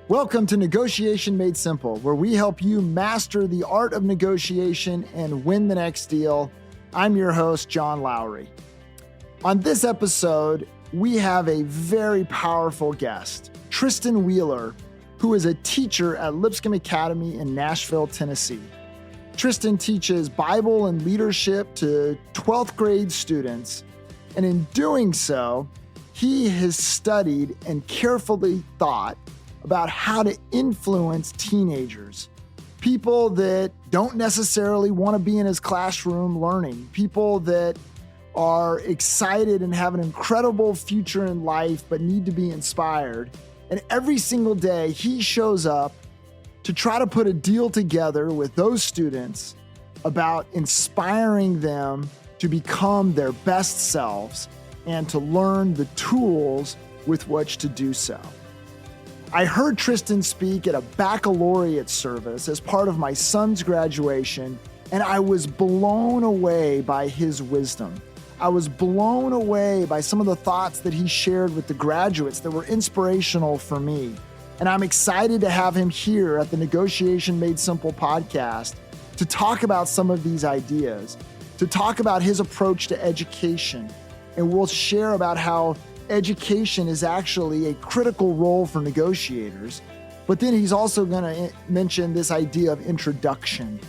Welcome to Negotiation Made Simple, where we help you master the art of negotiation and win the next deal. I'm your host, John Lowry. On this episode, we have a very powerful guest, Tristan Wheeler, who is a teacher at Lipscomb Academy in Nashville, Tennessee. Tristan teaches Bible and leadership to 12th grade students, and in doing so, he has studied and carefully thought about how to influence teenagers, people that don't necessarily want to be in his classroom learning, people that are excited and have an incredible future in life but need to be inspired. And every single day he shows up to try to put a deal together with those students about inspiring them to become their best selves and to learn the tools with which to do so. I heard Tristan speak at a baccalaureate service as part of my son's graduation, and I was blown away by his wisdom. I was blown away by some of the thoughts that he shared with the graduates that were inspirational for me. And I'm excited to have him here at the Negotiation Made Simple podcast to talk about some of these ideas, to talk about his approach to education, and we'll share about how education is actually a critical role for negotiators. But then he's also going to mention this idea of introduction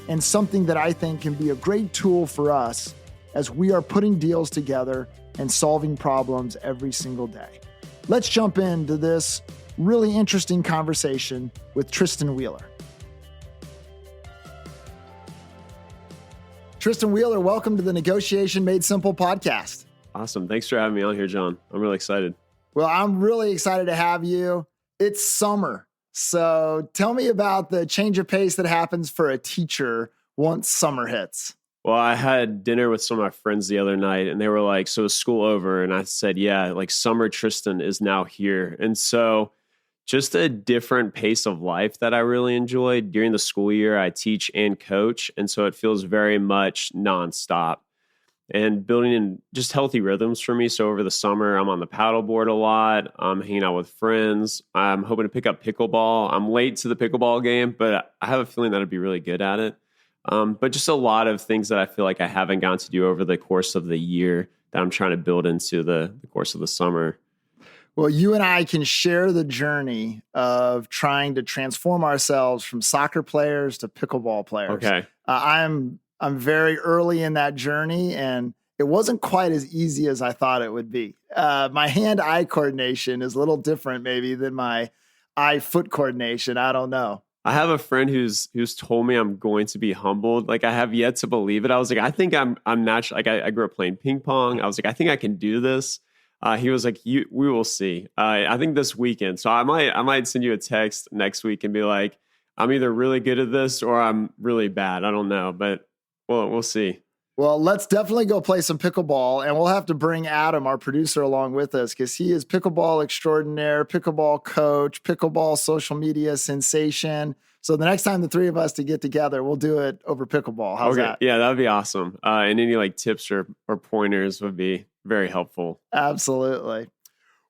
and something that I think can be a great tool for us as we are putting deals together and solving problems every single day. Let's jump into this really interesting conversation with Tristan Wheeler. Tristan Wheeler, welcome to the Negotiation Made Simple podcast. Awesome. Thanks for having me on here, John. I'm really excited. Well, I'm really excited to have you. It's summer. So tell me about the change of pace that happens for a teacher once summer hits. Well, I had dinner with some of my friends the other night and they were like, so is school over? And I said, yeah, like summer Tristan is now here. And so just a different pace of life that I really enjoyed. During the school year, I teach and coach. And so it feels very much nonstop. And building in just healthy rhythms for me. So over the summer, I'm on the paddleboard a lot. I'm hanging out with friends. I'm hoping to pick up pickleball. I'm late to the pickleball game, but I have a feeling that I'd be really good at it. But just a lot of things that I feel like I haven't gotten to do over the course of the year that I'm trying to build into the course of the summer. Well, you and I can share the journey of trying to transform ourselves from soccer players to pickleball players. Okay. I'm very early in that journey, and it wasn't quite as easy as I thought it would be. My hand-eye coordination is a little different maybe than my eye-foot coordination. I don't know. I have a friend who's told me I'm going to be humbled. Like I have yet to believe it. I was like, I think I'm natural. Like I grew up playing ping pong. I was like, I think I can do this. He was like, we will see. I think this weekend. So I might send you a text next week and be like, I'm either really good at this or I'm really bad. I don't know, but we'll see. Well, let's definitely go play some pickleball, and we'll have to bring Adam, our producer, along with us because he is pickleball extraordinaire, pickleball coach, pickleball social media sensation. So the next time the three of us to get together, we'll do it over pickleball. How's that? Yeah, that would be awesome. And any like tips or pointers would be very helpful. Absolutely.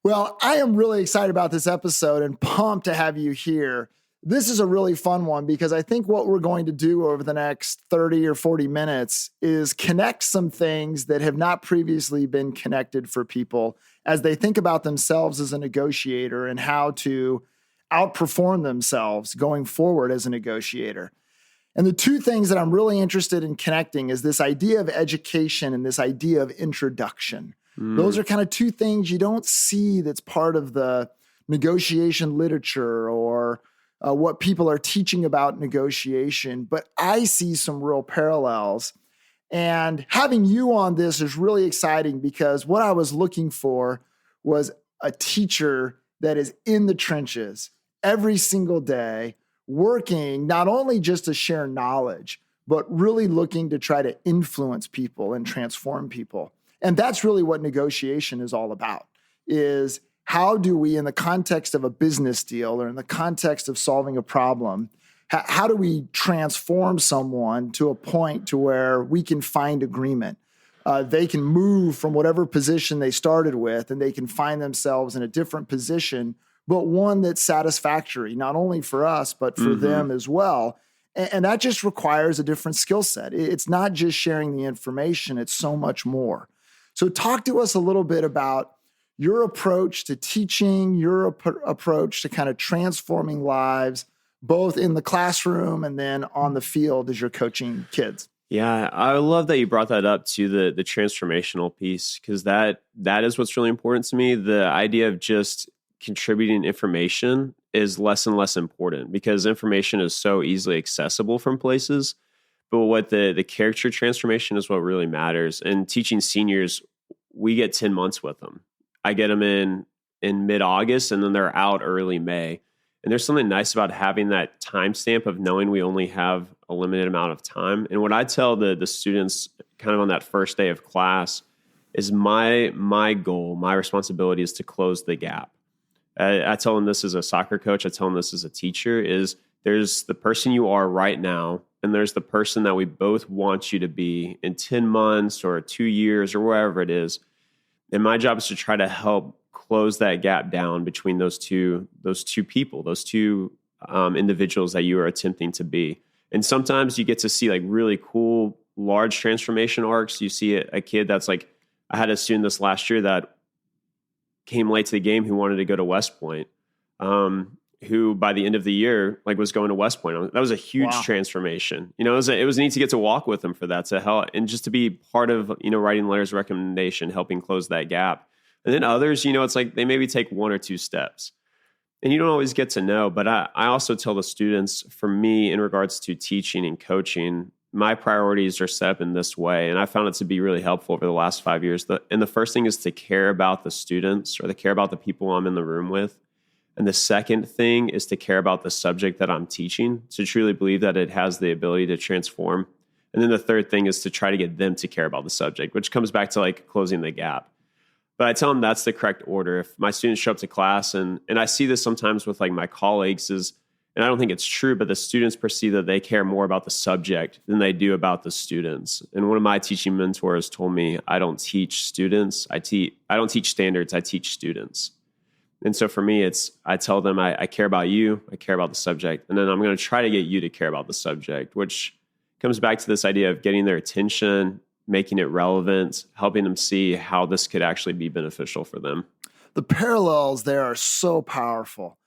Well, I am really excited about this episode and pumped to have you here. This is a really fun one because I think what we're going to do over the next 30 or 40 minutes is connect some things that have not previously been connected for people as they think about themselves as a negotiator and how to outperform themselves going forward as a negotiator. And the two things that I'm really interested in connecting is this idea of education and this idea of introduction. Those are kind of two things you don't see that's part of the negotiation literature or what people are teaching about negotiation, but I see some real parallels. And having you on this is really exciting because what I was looking for was a teacher that is in the trenches every single day, working not only just to share knowledge, but really looking to try to influence people and transform people. And that's really what negotiation is all about, is how do we, in the context of a business deal or in the context of solving a problem, how do we transform someone to a point to where we can find agreement? They can move from whatever position they started with, and they can find themselves in a different position, but one that's satisfactory, not only for us, but for them as well. And that just requires a different skill set. It's not just sharing the information, it's so much more. So talk to us a little bit about your approach to teaching, your approach to kind of transforming lives, both in the classroom and then on the field as you're coaching kids. Yeah, I love that you brought that up to the transformational piece, because that is what's really important to me. The idea of just contributing information is less and less important because information is so easily accessible from places. But what the character transformation is what really matters. And teaching seniors, we get 10 months with them. I get them in mid-August, and then they're out early May. And there's something nice about having that timestamp of knowing we only have a limited amount of time. And what I tell the students kind of on that first day of class is my goal, my responsibility is to close the gap. I tell them this as a soccer coach. I tell them this as a teacher is there's the person you are right now, and there's the person that we both want you to be in 10 months or 2 years or wherever it is. And my job is to try to help close that gap down between those two people, those two individuals that you are attempting to be. And sometimes you get to see like really cool, large transformation arcs. You see a kid that's like, I had a student this last year that came late to the game who wanted to go to West Point, who by the end of the year, like was going to West Point. That was a huge transformation. You know, it was neat to get to walk with him for that, to help and just to be part of, you know, writing letters of recommendation, helping close that gap. And then others, you know, it's like they maybe take 1 or 2 steps. And you don't always get to know. But I also tell the students, for me, in regards to teaching and coaching, my priorities are set up in this way. And I found it to be really helpful over the last 5 years. And the first thing is to care about the students or to care about the people I'm in the room with. And the second thing is to care about the subject that I'm teaching, to truly believe that it has the ability to transform. And then the third thing is to try to get them to care about the subject, which comes back to like closing the gap. But I tell them that's the correct order. If my students show up to class, and I see this sometimes with like my colleagues is, and I don't think it's true, but the students perceive that they care more about the subject than they do about the students. And one of my teaching mentors told me, I don't teach students. I don't teach standards. I teach students. And so for me, I tell them I care about you. I care about the subject. And then I'm going to try to get you to care about the subject, which comes back to this idea of getting their attention, making it relevant, helping them see how this could actually be beneficial for them. The parallels there are so powerful.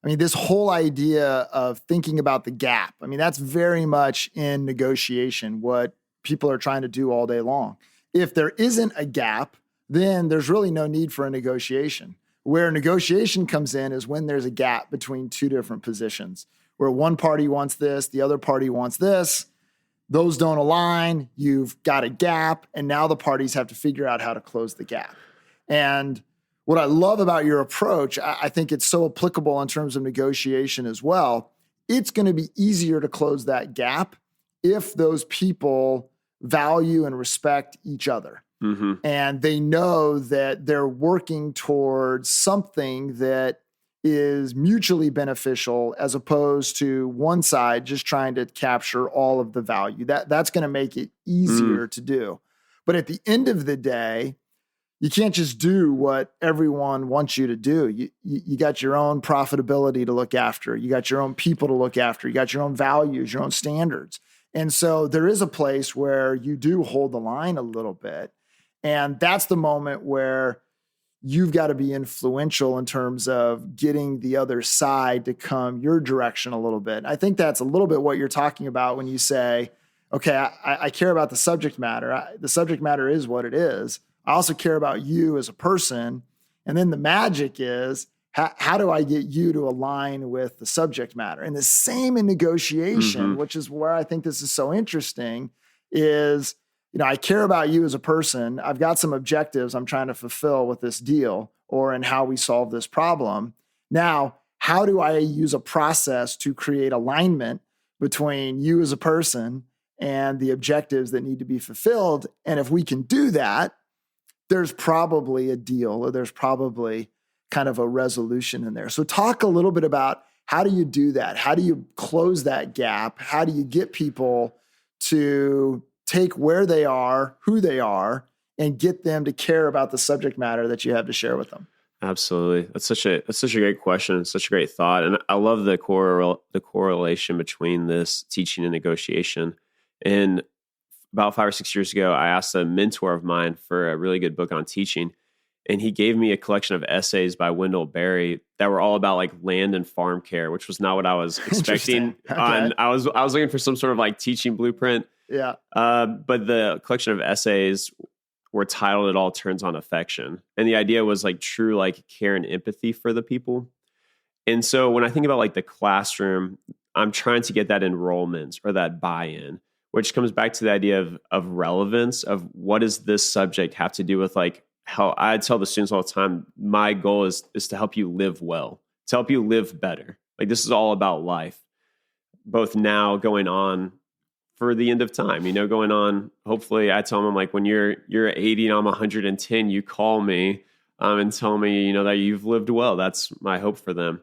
I mean, this whole idea of thinking about the gap, I mean, that's very much in negotiation, what people are trying to do all day long. If there isn't a gap, then there's really no need for a negotiation. Where negotiation comes in is when there's a gap between two different positions, where one party wants this, the other party wants this. Those don't align, you've got a gap, and now the parties have to figure out how to close the gap. And what I love about your approach, I think it's so applicable in terms of negotiation as well. It's going to be easier to close that gap if those people value and respect each other. Mm-hmm. And they know that they're working towards something that is mutually beneficial as opposed to one side just trying to capture all of the value. That's going to make it easier to do. But at the end of the day, you can't just do what everyone wants you to do. You got your own profitability to look after. You got your own people to look after. You got your own values, your own standards. And so there is a place where you do hold the line a little bit. And that's the moment where you've got to be influential in terms of getting the other side to come your direction a little bit. I think that's a little bit what you're talking about when you say, okay, I care about the subject matter. The subject matter is what it is. I also care about you as a person. And then the magic is, how do I get you to align with the subject matter? And the same in negotiation, which is where I think this is so interesting, is, you know, I care about you as a person. I've got some objectives I'm trying to fulfill with this deal or in how we solve this problem. Now, how do I use a process to create alignment between you as a person and the objectives that need to be fulfilled? And if we can do that, there's probably a deal or there's probably kind of a resolution in there. So talk a little bit about how do you do that? How do you close that gap? How do you get people to take where they are, who they are, and get them to care about the subject matter that you have to share with them? Absolutely. That's such a great question. Such a great thought. And I love the correlation between this teaching and negotiation. And about 5 or 6 years ago, I asked a mentor of mine for a really good book on teaching. And he gave me a collection of essays by Wendell Berry that were all about like land and farm care, which was not what I was expecting. Okay. I was looking for some sort of like teaching blueprint. Yeah. But the collection of essays were titled "It All Turns on Affection," and the idea was like true like care and empathy for the people. And so when I think about like the classroom, I'm trying to get that enrollment or that buy-in, which comes back to the idea of relevance of what does this subject have to do with like how I tell the students all the time, my goal is to help you live well, to help you live better. Like this is all about life, both now going on for the end of time, going on. Hopefully I tell them, I'm like, when you're 80 and I'm 110, you call me and tell me, that you've lived well. That's my hope for them.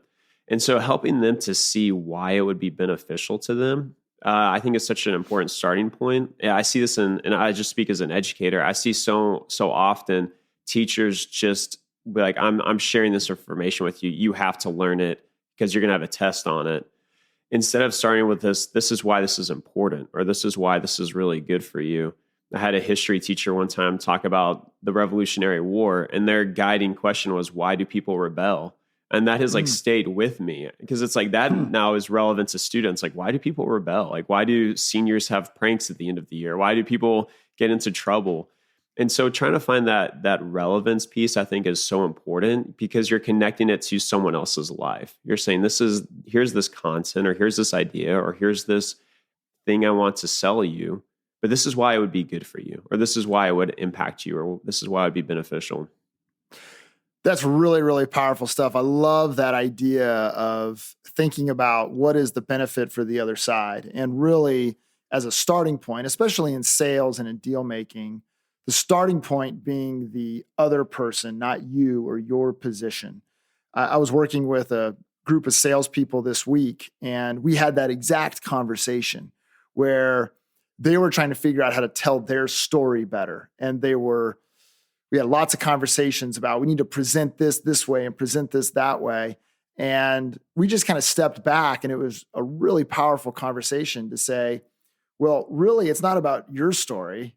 And so helping them to see why it would be beneficial to them, I think is such an important starting point. Yeah, I see this and I just speak as an educator. I see so often teachers just be like, I'm sharing this information with you. You have to learn it because you're going to have a test on it. Instead of starting with this is why this is important, or this is why this is really good for you. I had a history teacher one time talk about the Revolutionary War, and their guiding question was, why do people rebel? And that has like stayed with me because it's like that now is relevant to students. Like, why do people rebel? Like, why do seniors have pranks at the end of the year? Why do people get into trouble? And so trying to find that relevance piece, I think, is so important because you're connecting it to someone else's life. You're saying, here's this content, or here's this idea, or here's this thing I want to sell you, but this is why it would be good for you, or this is why it would impact you, or this is why it would be beneficial. That's really, really powerful stuff. I love that idea of thinking about what is the benefit for the other side. And really, as a starting point, especially in sales and in deal making, the starting point being the other person, not you or your position. I was working with a group of salespeople this week, and we had that exact conversation where they were trying to figure out how to tell their story better. And we had lots of conversations about, we need to present this way and present this that way. And we just kind of stepped back, and it was a really powerful conversation to say, well, really, it's not about your story.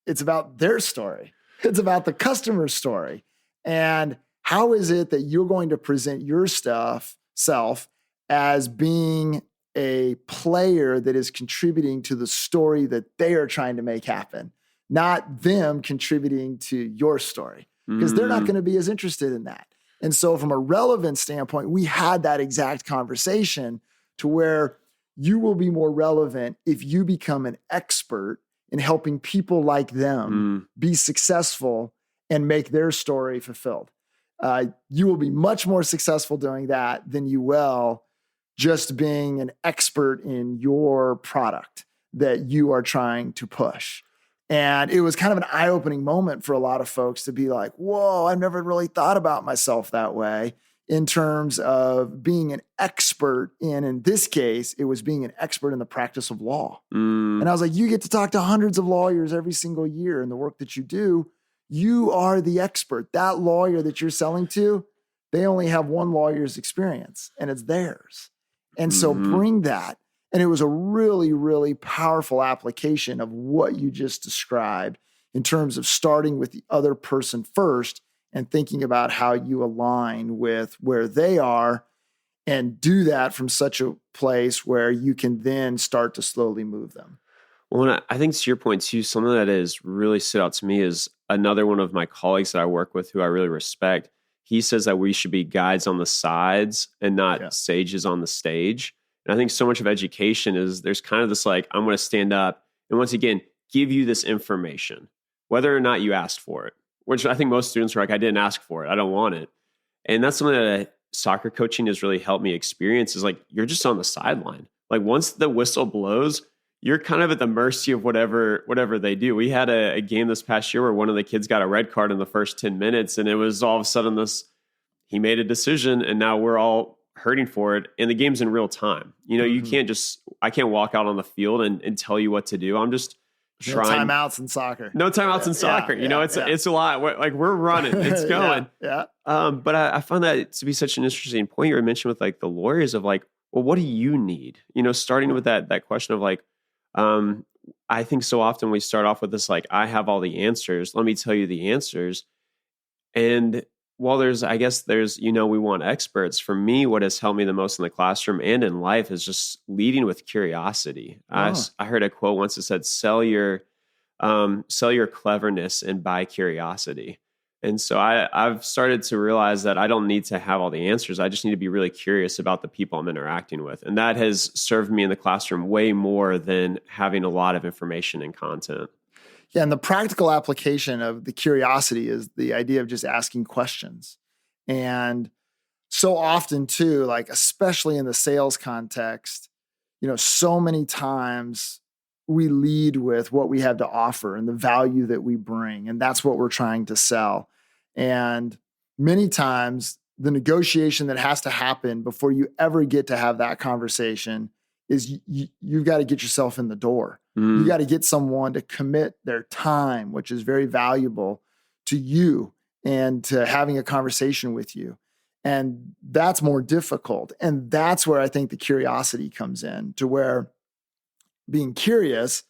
It's about their story. It's about the customer's story. And how is it that you're going to present your self as being a player that is contributing to the story that they are trying to make happen, not them contributing to your story, because they're not going to be as interested in that. And so from a relevance standpoint, we had that exact conversation to where you will be more relevant if you become an expert in helping people like them be successful and make their story fulfilled. You will be much more successful doing that than you will just being an expert in your product that you are trying to push. And it was kind of an eye-opening moment for a lot of folks to be like, whoa, I've never really thought about myself that way in terms of being an expert in this case, it was being an expert in the practice of law. And I was like, you get to talk to hundreds of lawyers every single year in the work that you do. You are the expert. That lawyer that you're selling to, they only have one lawyer's experience, and it's theirs. And so bring that. And it was a really, really powerful application of what you just described in terms of starting with the other person first and thinking about how you align with where they are, and do that from such a place where you can then start to slowly move them. Well, and I think to your point too, something that has really stood out to me is another one of my colleagues that I work with who I really respect. He says that we should be guides on the sides and not sages on the stage. And I think so much of education is there's kind of this like, I'm going to stand up and once again, give you this information, whether or not you asked for it, which I think most students are like, I didn't ask for it. I don't want it. And that's something that soccer coaching has really helped me experience is like, you're just on the sideline. Like once the whistle blows, you're kind of at the mercy of whatever they do. We had a game this past year where one of the kids got a red card in the first 10 minutes and it was all of a sudden he made a decision and now we're all hurting for it. And the game's in real time. You can't I can't walk out on the field and tell you what to do. I'm just No timeouts in soccer. No timeouts in soccer. It's a lot. We're running. It's going. But I found that to be such an interesting point you mentioned with like the lawyers of like, well, what do you need? Starting with that question of like, I think so often we start off with this like, I have all the answers. Let me tell you the answers. And while there's, we want experts. For me, what has helped me the most in the classroom and in life is just leading with curiosity. I heard a quote once that said, sell your cleverness and buy curiosity. And so I've started to realize that I don't need to have all the answers. I just need to be really curious about the people I'm interacting with. And that has served me in the classroom way more than having a lot of information and content. Yeah, and the practical application of the curiosity is the idea of just asking questions. And so often too, like especially in the sales context, so many times we lead with what we have to offer and the value that we bring. And that's what we're trying to sell. And many times the negotiation that has to happen before you ever get to have that conversation is you've got to get yourself in the door. You got to get someone to commit their time, which is very valuable to you and to having a conversation with you. And that's more difficult. And that's where I think the curiosity comes in, to where being curious,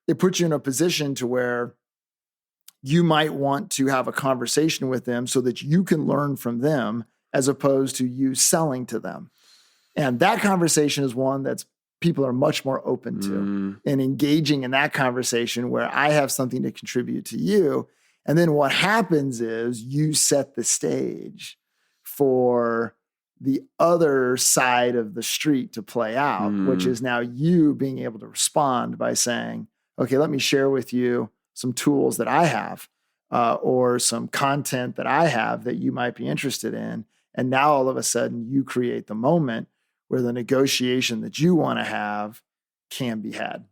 it puts you in a position to where you might want to have a conversation with them so that you can learn from them as opposed to you selling to them. And that conversation is one that's people are much more open to and engaging in that conversation where I have something to contribute to you. And then what happens is you set the stage for the other side of the street to play out, which is now you being able to respond by saying, okay, let me share with you some tools that I have or some content that I have that you might be interested in. And now all of a sudden you create the moment where the negotiation that you want to have can be had.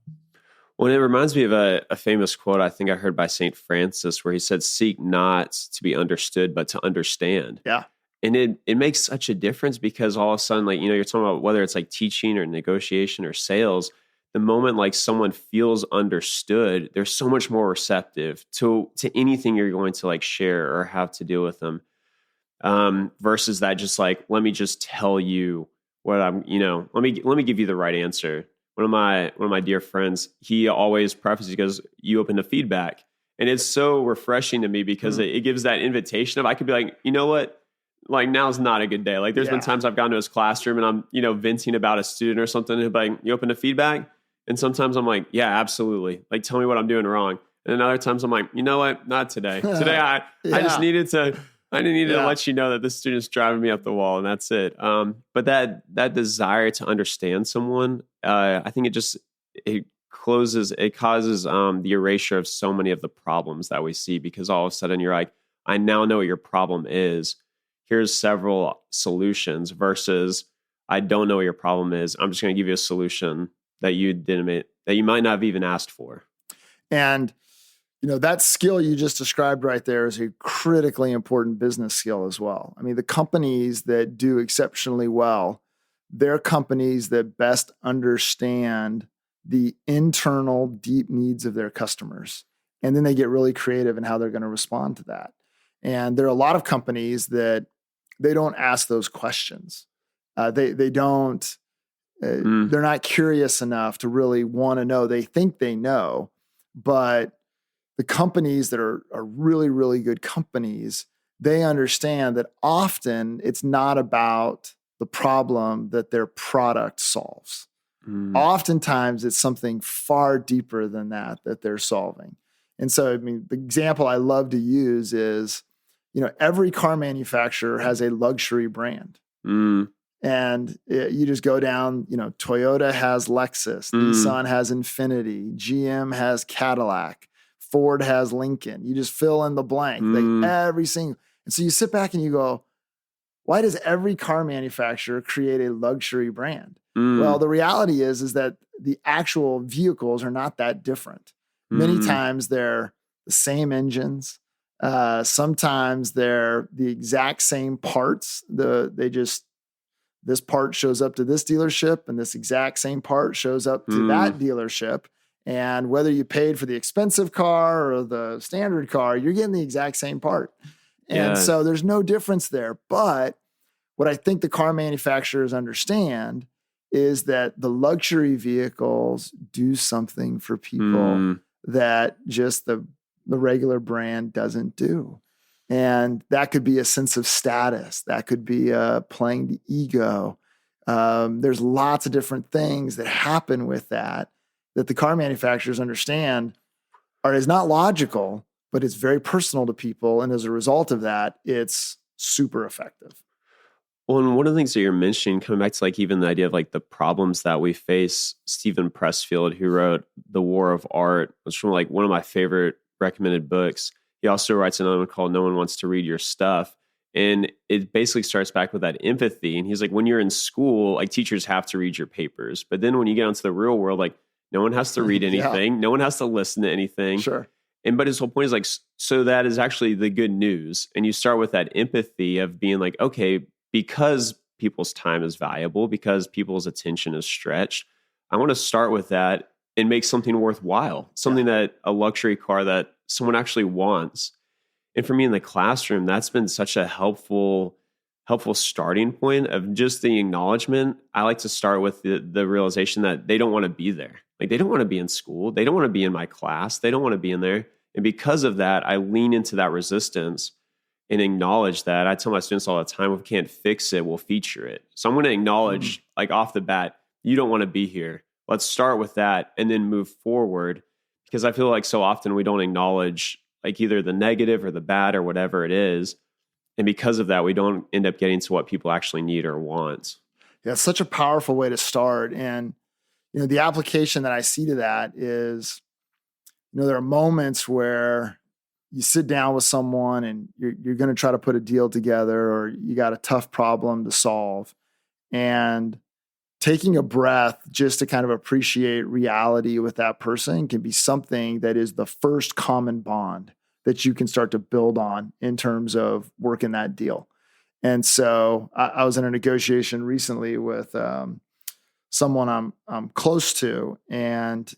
Well, it reminds me of a famous quote I think I heard by St. Francis where he said, seek not to be understood, but to understand. Yeah. And it makes such a difference because all of a sudden, like, you're talking about whether it's like teaching or negotiation or sales, the moment like someone feels understood, they're so much more receptive to anything you're going to like share or have to deal with them. Versus that just like, let me just tell you what I'm, let me give you the right answer. One of my dear friends, he always prefaces, he goes, you open to feedback. And it's so refreshing to me because it gives that invitation of, I could be like, you know what? Like now's not a good day. Like there's been times I've gone to his classroom and I'm, venting about a student or something. And he'll be like, you open to feedback? And sometimes I'm like, yeah, absolutely. Like, tell me what I'm doing wrong. And then other times I'm like, you know what? Not today. Today I just needed to let you know that this student's driving me up the wall and that's it. But that desire to understand someone, I think it causes the erasure of so many of the problems that we see, because all of a sudden you're like, I now know what your problem is. Here's several solutions versus I don't know what your problem is. I'm just going to give you a solution that you might not have even asked for. And that skill you just described right there is a critically important business skill as well. I mean, the companies that do exceptionally well, they're companies that best understand the internal deep needs of their customers. And then they get really creative in how they're going to respond to that. And there are a lot of companies that they don't ask those questions. They don't, they're not curious enough to really want to know. They think they know, but the companies that are really, really good companies, they understand that often it's not about the problem that their product solves. Oftentimes it's something far deeper than that they're solving. And so, I mean, the example I love to use is, every car manufacturer has a luxury brand. And you just go down, Toyota has Lexus, Nissan has Infiniti, GM has Cadillac, Ford has Lincoln. You just fill in the blank, like every single. And so you sit back and you go, why does every car manufacturer create a luxury brand? Well, the reality is that the actual vehicles are not that different. Many times they're the same engines. Sometimes they're the exact same parts. This part shows up to this dealership and this exact same part shows up to that dealership. And whether you paid for the expensive car or the standard car, you're getting the exact same part. And so there's no difference there. But what I think the car manufacturers understand is that the luxury vehicles do something for people that just the regular brand doesn't do. And that could be a sense of status. That could be playing the ego. There's lots of different things that happen with that the car manufacturers understand is not logical, but it's very personal to people. And as a result of that, it's super effective. Well, and one of the things that you're mentioning, coming back to like even the idea of like the problems that we face, Stephen Pressfield, who wrote The War of Art, was from like one of my favorite recommended books. He also writes another one called No One Wants to Read Your Stuff. And it basically starts back with that empathy. And he's like, when you're in school, like teachers have to read your papers. But then when you get onto the real world, like no one has to read anything. No one has to listen to anything. Sure. But his whole point is like, so that is actually the good news. And you start with that empathy of being like, okay, because people's time is valuable, because people's attention is stretched, I want to start with that and make something worthwhile, something that a luxury car that someone actually wants. And for me in the classroom, that's been such a helpful starting point of just the acknowledgement. I like to start with the realization that they don't want to be there. Like they don't want to be in school. They don't want to be in my class. They don't want to be in there. And because of that, I lean into that resistance and acknowledge that. I tell my students all the time, if we can't fix it, we'll feature it. So I'm going to acknowledge like off the bat, you don't want to be here. Let's start with that and then move forward. Because I feel like so often we don't acknowledge like either the negative or the bad or whatever it is. And because of that, we don't end up getting to what people actually need or want. Yeah, it's such a powerful way to start. And, the application that I see to that is, there are moments where you sit down with someone and you're going to try to put a deal together, or you got a tough problem to solve, and taking a breath just to kind of appreciate reality with that person can be something that is the first common bond that you can start to build on in terms of working that deal. And so I was in a negotiation recently with someone I'm close to, and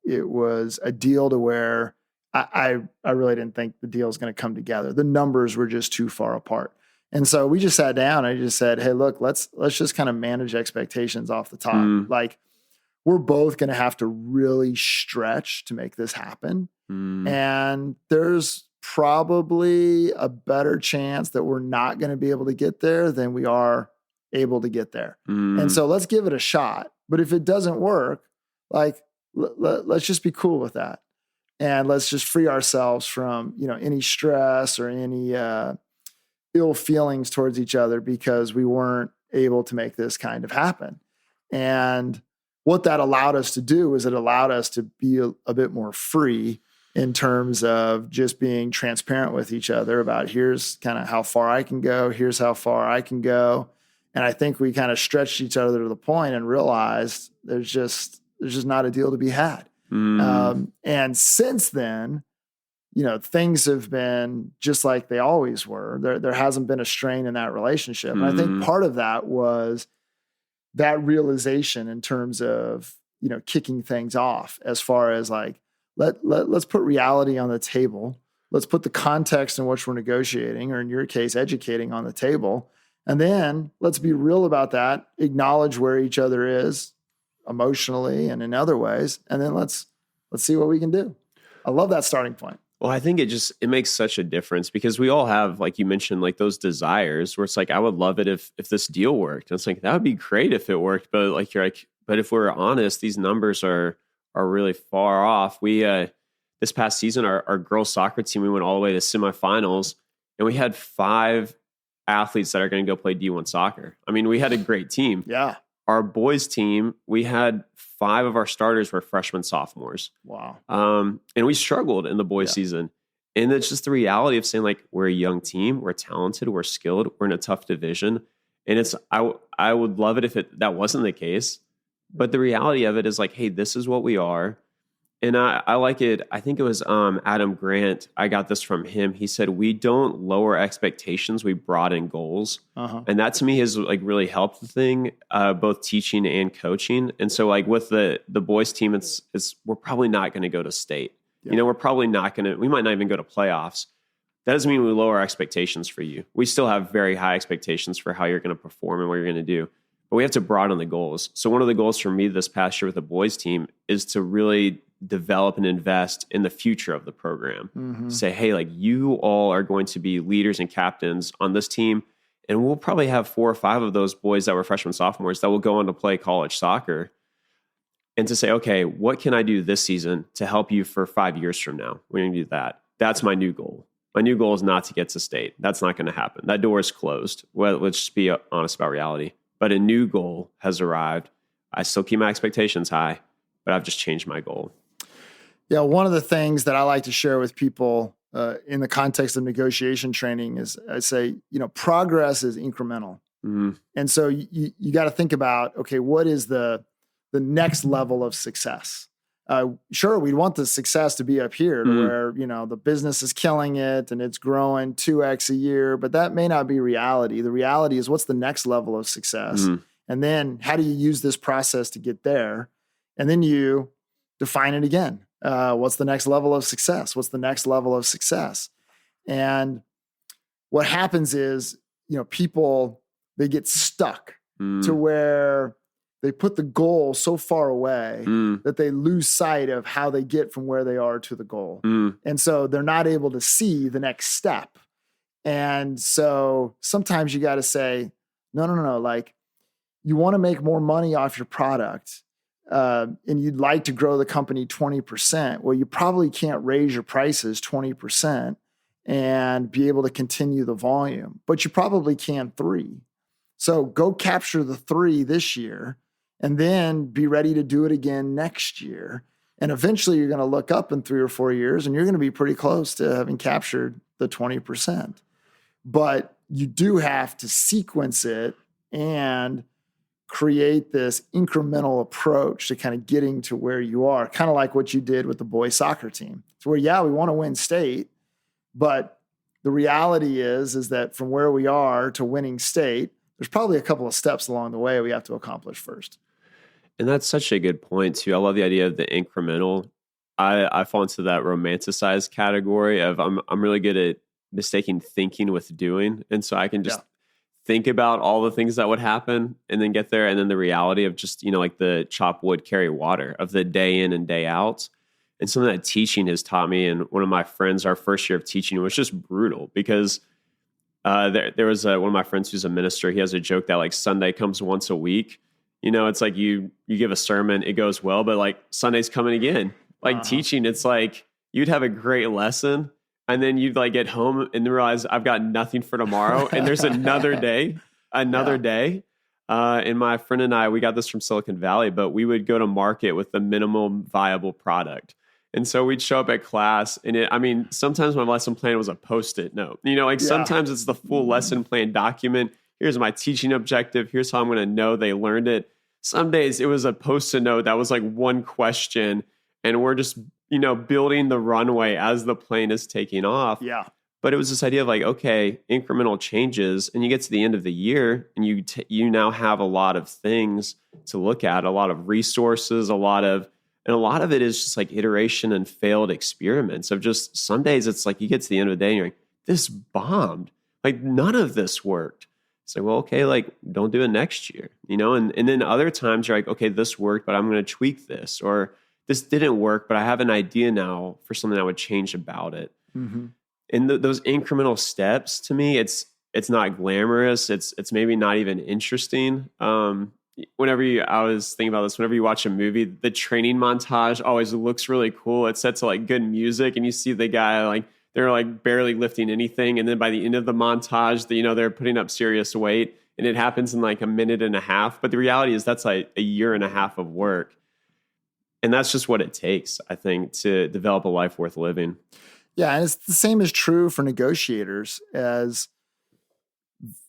it was a deal to where I really didn't think the deal was going to come together. The numbers were just too far apart. And so we just sat down and I just said, hey, look, let's just kind of manage expectations off the top. Like we're both going to have to really stretch to make this happen. And there's probably a better chance that we're not going to be able to get there than we are able to get there. And so let's give it a shot. But if it doesn't work, like let's just be cool with that. And let's just free ourselves from, any stress or any ill feelings towards each other because we weren't able to make this kind of happen. And what that allowed us to do is it allowed us to be a bit more free in terms of just being transparent with each other about here's kind of how far I can go, here's how far I can go. And I think we kind of stretched each other to the point and realized there's just not a deal to be had. And since then, things have been just like they always were. There hasn't been a strain in that relationship. And I think part of that was that realization in terms of, kicking things off as far as like, let's put reality on the table. Let's put the context in which we're negotiating, or in your case, educating on the table. And then let's be real about that, acknowledge where each other is emotionally and in other ways. And then let's see what we can do. I love that starting point. Well, I think it makes such a difference because we all have, like you mentioned, like those desires where it's like, I would love it if this deal worked. And it's like, that would be great if it worked. But like, you're like, but if we're honest, these numbers are really far off. We, this past season, our girls soccer team, we went all the way to semifinals and we had 5 athletes that are going to go play D1 soccer. I mean, we had a great team. Yeah. Our boys team, we had 5 of our starters were freshmen, sophomores. Wow. And we struggled in the boys season. And it's just the reality of saying like, we're a young team, we're talented, we're skilled, we're in a tough division. And I would love it if that wasn't the case. But the reality of it is like, hey, this is what we are. And I like it. I think it was Adam Grant. I got this from him. He said, we don't lower expectations, we broaden goals. Uh-huh. And that to me has like really helped the thing, both teaching and coaching. And so like with the boys team, it's we're probably not going to go to state. Yeah. We're probably not going to, we might not even go to playoffs. That doesn't mean we lower expectations for you. We still have very high expectations for how you're going to perform and what you're going to do. But we have to broaden the goals. So one of the goals for me this past year with the boys team is to really develop and invest in the future of the program. Mm-hmm. Say, hey, like you all are going to be leaders and captains on this team. And we'll probably have 4 or 5 of those boys that were freshmen, sophomores that will go on to play college soccer. And to say, okay, what can I do this season to help you for 5 years from now? We're going to do that. That's my new goal. My new goal is not to get to state. That's not going to happen. That door is closed. Well, let's just be honest about reality. But a new goal has arrived. I still keep my expectations high, but I've just changed my goal. Yeah, one of the things that I like to share with people in the context of negotiation training is I say, progress is incremental. Mm-hmm. And so you got to think about, okay, what is the next level of success? Sure, we want the success to be up here to where, the business is killing it and it's growing 2x a year, but that may not be reality. The reality is what's the next level of success? Mm-hmm. And then how do you use this process to get there? And then you define it again. What's the next level of success? What's the next level of success? And what happens is, people, they get stuck to where they put the goal so far away that they lose sight of how they get from where they are to the goal. And so they're not able to see the next step. And so sometimes you got to say, no, like you want to make more money off your product. And you'd like to grow the company 20%, well, you probably can't raise your prices 20% and be able to continue the volume, but you probably can 3. So go capture the 3 this year and then be ready to do it again next year. And eventually you're going to look up in 3 or 4 years and you're going to be pretty close to having captured the 20%. But you do have to sequence it and create this incremental approach to kind of getting to where you are, kind of like what you did with the boys soccer team. It's where, yeah, we want to win state, but the reality is that from where we are to winning state, there's probably a couple of steps along the way we have to accomplish first. And that's such a good point too. I love the idea of the incremental. I fall into that romanticized category of I'm really good at mistaking thinking with doing. And so I can just think about all the things that would happen and then get there. And then the reality of just, like the chop wood, carry water of the day in and day out. And something that teaching has taught me. And one of my friends, our first year of teaching was just brutal because there was one of my friends who's a minister. He has a joke that like Sunday comes once a week. It's like you give a sermon, it goes well, but like Sunday's coming again. Like teaching, it's like you'd have a great lesson. And then you'd like get home and realize I've got nothing for tomorrow. And there's another day. And my friend and I, we got this from Silicon Valley, but we would go to market with the minimum viable product. And so we'd show up at class and sometimes my lesson plan was a Post-it note. Sometimes it's the full lesson plan document. Here's my teaching objective. Here's how I'm going to know they learned it. Some days it was a Post-it note that was like one question and we're just building the runway as the plane is taking off. Yeah. But it was this idea of like, okay, incremental changes, and you get to the end of the year, and you now have a lot of things to look at, a lot of resources, a lot of it is just like iteration and failed experiments of just some days it's like you get to the end of the day and you're like, this bombed, like none of this worked. It's like, well, okay, like don't do it next year, and then other times you're like, okay, this worked, but I'm going to tweak this, or this didn't work, but I have an idea now for something that would change about it. Mm-hmm. And those incremental steps, to me, it's not glamorous. It's maybe not even interesting. I was thinking about this, whenever you watch a movie, the training montage always looks really cool. It's set to like good music, and you see the guy like they're like barely lifting anything, and then by the end of the montage, they're putting up serious weight, and it happens in like a minute and a half. But the reality is that's like a year and a half of work. And that's just what it takes, I think, to develop a life worth living. Yeah, and it's the same is true for negotiators as,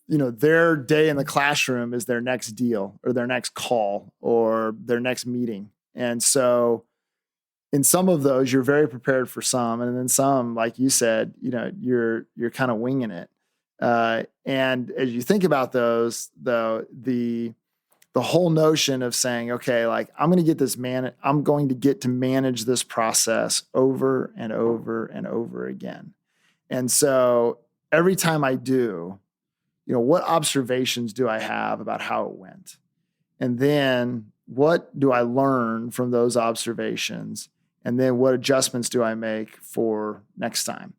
their day in the classroom is their next deal or their next call or their next meeting. And so in some of those, you're very prepared for some, and then some, like you said, you're kind of winging it. And as you think about those, though, the whole notion of saying, okay, like I'm going to get to manage this process over and over and over again. And so every time I do, what observations do I have about how it went? And then what do I learn from those observations? And then what adjustments do I make for next time?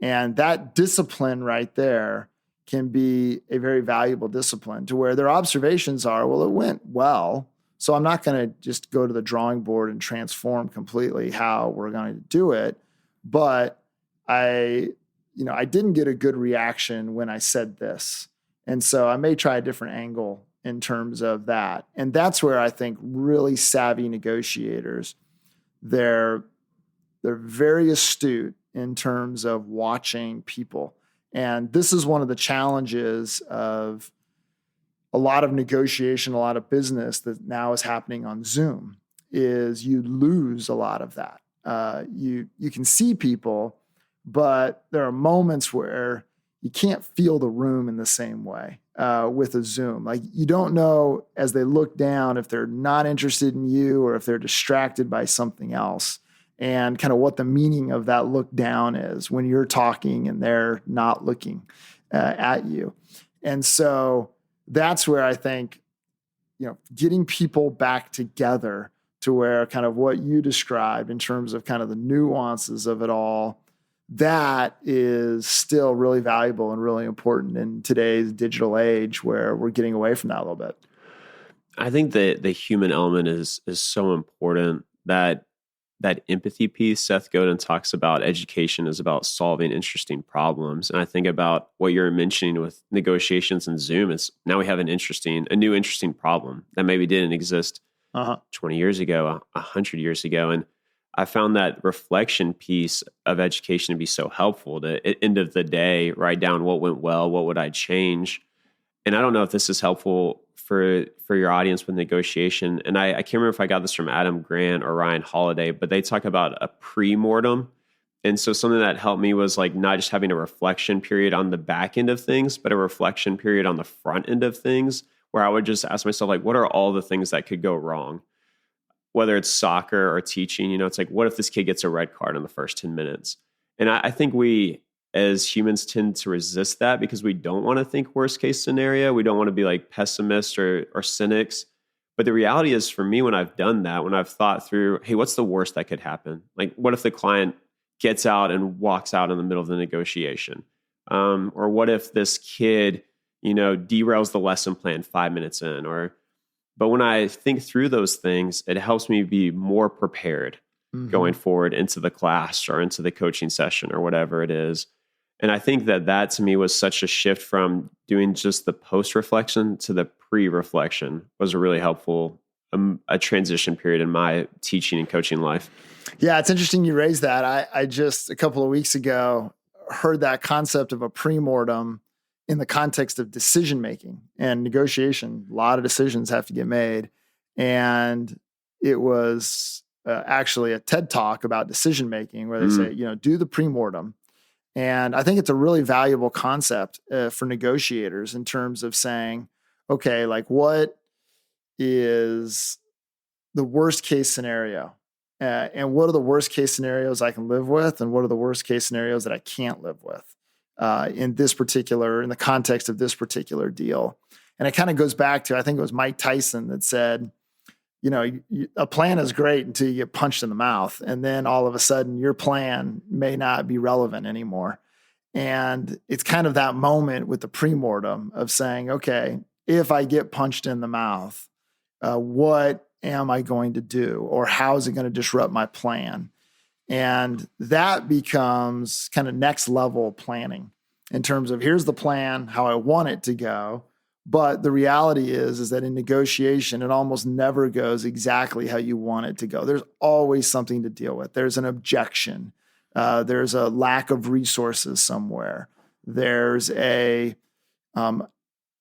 And that discipline right there can be a very valuable discipline, to where their observations are, well, it went well, so I'm not going to just go to the drawing board and transform completely how we're going to do it. But I didn't get a good reaction when I said this. And so I may try a different angle in terms of that. And that's where I think really savvy negotiators, they're very astute in terms of watching people. And this is one of the challenges of a lot of negotiation, a lot of business that now is happening on Zoom, is you lose a lot of that. You can see people, but there are moments where you can't feel the room in the same way with a Zoom. Like, you don't know as they look down if they're not interested in you or if they're distracted by something else, and kind of what the meaning of that look down is when you're talking and they're not looking at you. And so that's where I think, getting people back together to where kind of what you described in terms of kind of the nuances of it all, that is still really valuable and really important in today's digital age, where we're getting away from that a little bit. I think that the human element is so important. That empathy piece, Seth Godin talks about education is about solving interesting problems. And I think about what you're mentioning with negotiations and Zoom is now we have a new interesting problem that maybe didn't exist 20 years ago, 100 years ago. And I found that reflection piece of education to be so helpful to, at the end of the day, write down what went well, what would I change? And I don't know if this is helpful for your audience with negotiation. And I can't remember if I got this from Adam Grant or Ryan Holiday, but they talk about a pre-mortem. And so something that helped me was like not just having a reflection period on the back end of things, but a reflection period on the front end of things, where I would just ask myself, like, what are all the things that could go wrong? Whether it's soccer or teaching, it's like, what if this kid gets a red card in the first 10 minutes? And I think we as humans tend to resist that because we don't want to think worst case scenario. We don't want to be like pessimists or cynics. But the reality is, for me, when I've done that, when I've thought through, hey, what's the worst that could happen? Like, what if the client gets out and walks out in the middle of the negotiation? Or what if this kid, derails the lesson plan 5 minutes in? But when I think through those things, it helps me be more prepared going forward into the class or into the coaching session or whatever it is. And I think that to me was such a shift from doing just the post-reflection to the pre-reflection was a really helpful a transition period in my teaching and coaching life. Yeah, it's interesting you raised that. I just a couple of weeks ago heard that concept of a pre-mortem in the context of decision-making and negotiation. A lot of decisions have to get made. And it was actually a TED Talk about decision-making where they say, do the pre-mortem. And I think it's a really valuable concept for negotiators in terms of saying, okay, like, what is the worst case scenario? And what are the worst case scenarios I can live with? And what are the worst case scenarios that I can't live with in the context of this particular deal? And it kind of goes back to, I think it was Mike Tyson that said, a plan is great until you get punched in the mouth. And then all of a sudden your plan may not be relevant anymore. And it's kind of that moment with the pre-mortem of saying, okay, if I get punched in the mouth, what am I going to do? Or how is it going to disrupt my plan? And that becomes kind of next level planning in terms of, here's the plan, how I want it to go. But the reality is that in negotiation, it almost never goes exactly how you want it to go. There's always something to deal with. There's an objection. There's a lack of resources somewhere. There's a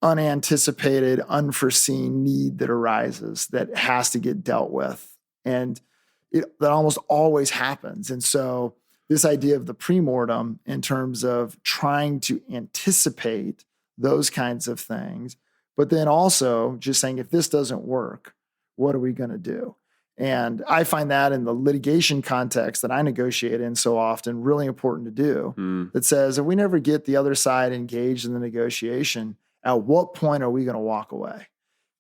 unanticipated, unforeseen need that arises that has to get dealt with. And that almost always happens. And so this idea of the pre-mortem in terms of trying to anticipate those kinds of things, but then also just saying, if this doesn't work, what are we going to do? And I find that in the litigation context that I negotiate in so often really important to do. That says, if we never get the other side engaged in the negotiation, at what point are we going to walk away?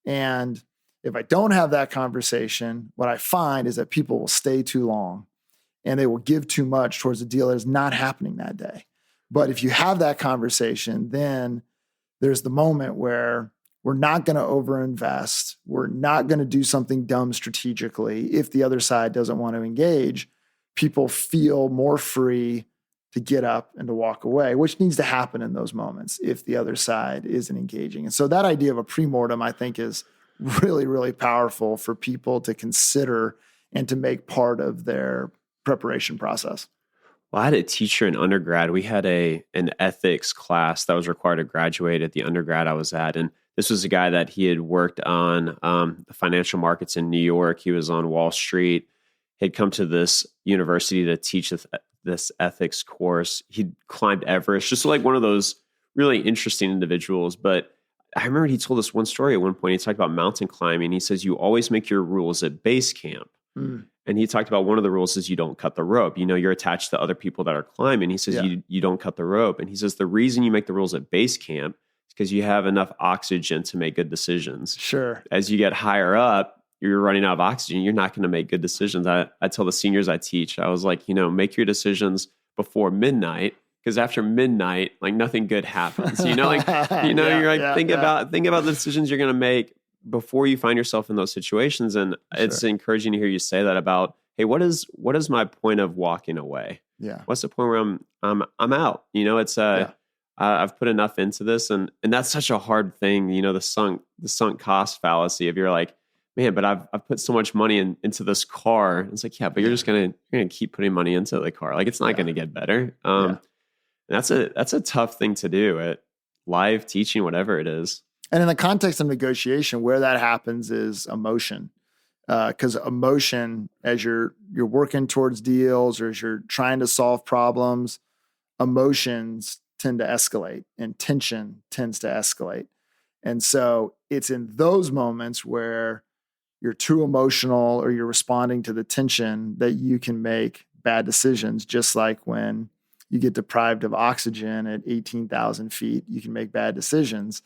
And if I don't have that conversation, what I find is that people will stay too long and they will give too much towards a deal that is not happening that day. But if you have that conversation, then there's the moment where we're not going to overinvest. We're not going to do something dumb strategically. If the other side doesn't want to engage, people feel more free to get up and to walk away, which needs to happen in those moments if the other side isn't engaging. And so that idea of a pre-mortem, I think, is really, really powerful for people to consider and to make part of their preparation process. Well, I had a teacher in undergrad. We had an ethics class that was required to graduate at the undergrad I was at. And this was a guy that he had worked on the financial markets in New York. He was on Wall Street. He'd come to this university to teach this ethics course. He'd climbed Everest, just like one of those really interesting individuals. But I remember he told us one story at one point. He talked about mountain climbing. He says, you always make your rules at base camp. And he talked about one of the rules is you don't cut the rope. You know, you're attached to other people that are climbing. He says, you don't cut the rope. And he says, the reason you make the rules at base camp is because you have enough oxygen to make good decisions. Sure. As you get higher up, you're running out of oxygen. You're not going to make good decisions. I tell the seniors I teach, I was like, make your decisions before midnight. Because after midnight, like nothing good happens. Think about the decisions you're going to make before you find yourself in those situations. And it's encouraging to hear you say that about, hey, what is my point of walking away? Yeah. What's the point where I'm out? I've put enough into this, and that's such a hard thing. The sunk cost fallacy of you're like, man, but I've put so much money into this car. It's like, yeah, but you're gonna keep putting money into the car. Like it's not going to get better. And that's a tough thing to do at live teaching, whatever it is. And in the context of negotiation, where that happens is emotion. Because emotion, as you're working towards deals or as you're trying to solve problems, emotions tend to escalate and tension tends to escalate. And so it's in those moments where you're too emotional or you're responding to the tension that you can make bad decisions, just like when you get deprived of oxygen at 18,000 feet, you can make bad decisions.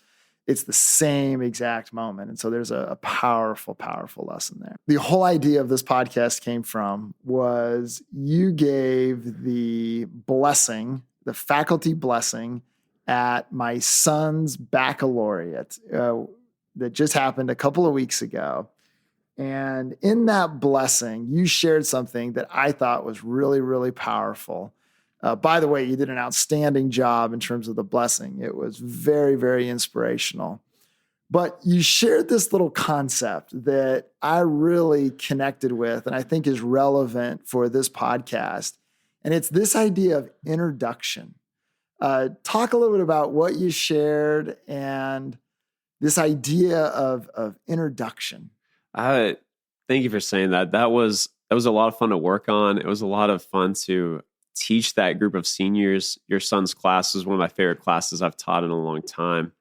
It's the same exact moment. And so there's a powerful, powerful lesson there. The whole idea of this podcast came from was you gave the blessing, the faculty blessing at my son's baccalaureate that just happened a couple of weeks ago. And in that blessing, you shared something that I thought was really, really powerful. By the way, you did an outstanding job in terms of the blessing. It was very, very inspirational. But you shared this little concept that I really connected with and I think is relevant for this podcast. And it's this idea of introduction. Talk a little bit about what you shared and this idea of introduction. Thank you for saying that. That was a lot of fun to work on. It was a lot of fun to teach that group of seniors. Your son's class is one of my favorite classes I've taught in a long time.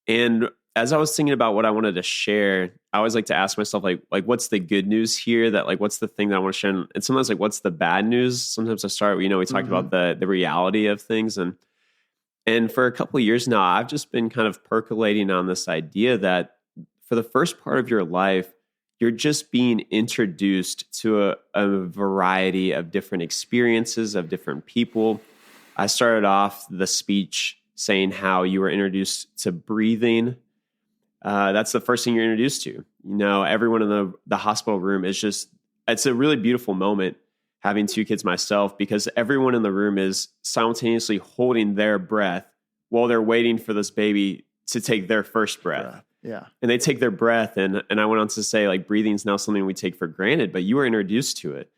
And as I was thinking about what I wanted to share, I always like to ask myself, like what's the good news here? That like, what's the thing that I want to share? And sometimes like, what's the bad news? Sometimes I start, we talked about the reality of things. And for a couple of years now, I've just been kind of percolating on this idea that for the first part of your life, you're just being introduced to a variety of different experiences of different people. I started off the speech saying how you were introduced to breathing. That's the first thing you're introduced to. Everyone in the hospital room it's a really beautiful moment having two kids myself, because everyone in the room is simultaneously holding their breath while they're waiting for this baby to take their first breath. Yeah. And they take their breath. And I went on to say, like, breathing is now something we take for granted, but you were introduced to it.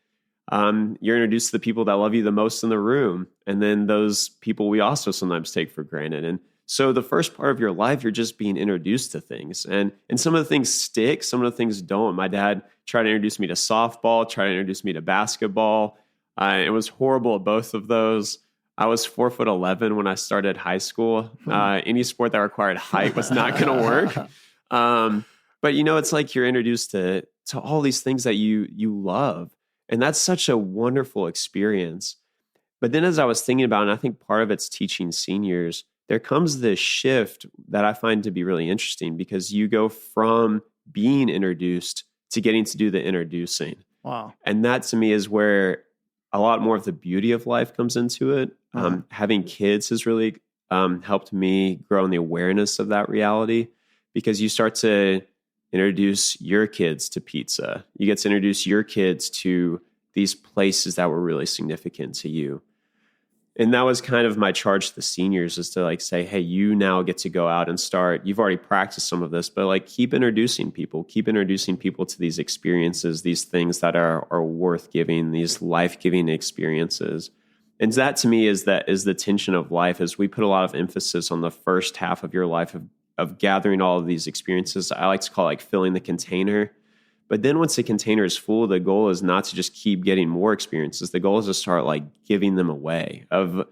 You're introduced to the people that love you the most in the room. And then those people we also sometimes take for granted. And So the first part of your life, you're just being introduced to things. And some of the things stick, some of the things don't. My dad tried to introduce me to softball, tried to introduce me to basketball. It was horrible at both of those. I was 4'11" when I started high school. Any sport that required height was not going to work. But it's like you're introduced to all these things that you love. And that's such a wonderful experience. But then as I was thinking about it, and I think part of it's teaching seniors, there comes this shift that I find to be really interesting, because you go from being introduced to getting to do the introducing. Wow. And that to me is where a lot more of the beauty of life comes into it. Having kids has really helped me grow in the awareness of that reality, because you start to introduce your kids to pizza. You get to introduce your kids to these places that were really significant to you. And that was kind of my charge to the seniors, is to like say, hey, you now get to go out and start. You've already practiced some of this, but like keep introducing people to these experiences, these things that are worth giving, these life-giving experiences. And that to me is the tension of life, is we put a lot of emphasis on the first half of your life of gathering all of these experiences. I like to call it like filling the container. But then once the container is full, the goal is not to just keep getting more experiences. The goal is to start like giving them away, of